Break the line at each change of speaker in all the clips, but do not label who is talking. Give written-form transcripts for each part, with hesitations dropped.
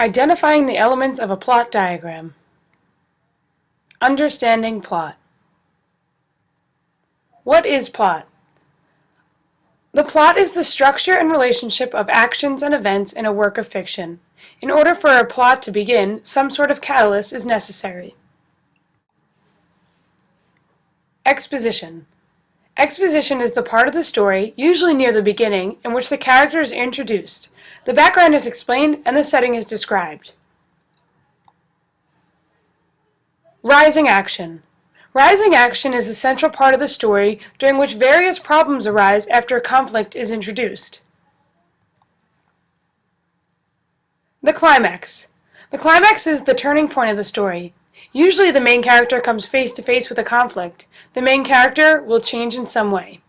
Identifying the elements of a plot diagram. Understanding plot. What is plot? The plot is the structure and relationship of actions and events in a work of fiction. In order for a plot to begin, some sort of catalyst is necessary. Exposition. Exposition is the part of the story, usually near the beginning, in which the character is introduced. The background is explained and the setting is described. Rising action. Rising action is the central part of the story during which various problems arise after a conflict is introduced. The climax. The climax is the turning point of the story. Usually the main character comes face to face with a conflict. The main character will change in some way.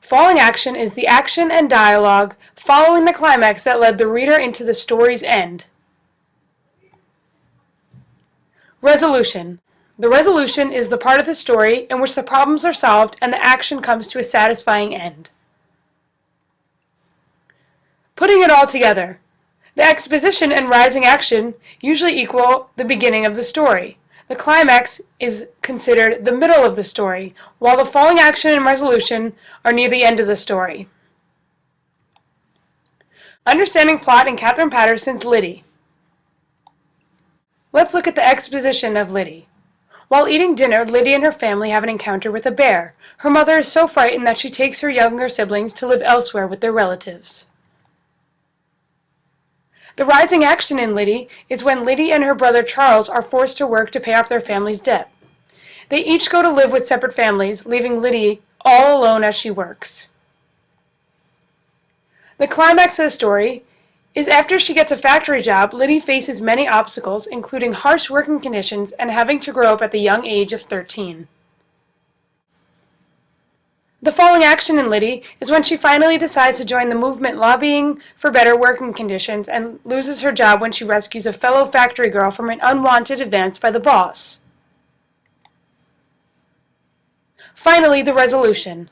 Falling action is the action and dialogue following the climax that led the reader into the story's end. Resolution. The resolution is the part of the story in which the problems are solved and the action comes to a satisfying end. Putting it all together. The exposition and rising action usually equal the beginning of the story. The climax is considered the middle of the story, while the falling action and resolution are near the end of the story. Understanding plot in Katherine Paterson's Lyddie. Let's look at the exposition of Lyddie. While eating dinner, Lyddie and her family have an encounter with a bear. Her mother is so frightened that she takes her younger siblings to live elsewhere with their relatives. The rising action in Lyddie is when Lyddie and her brother Charles are forced to work to pay off their family's debt. They each go to live with separate families, leaving Lyddie all alone as she works. The climax of the story is after she gets a factory job, Lyddie faces many obstacles, including harsh working conditions and having to grow up at the young age of 13. The falling action in Lyddie is when she finally decides to join the movement lobbying for better working conditions and loses her job when she rescues a fellow factory girl from an unwanted advance by the boss. Finally, the resolution.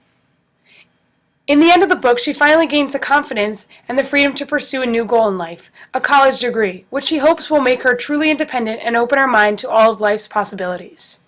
In the end of the book, she finally gains the confidence and the freedom to pursue a new goal in life, a college degree, which she hopes will make her truly independent and open her mind to all of life's possibilities.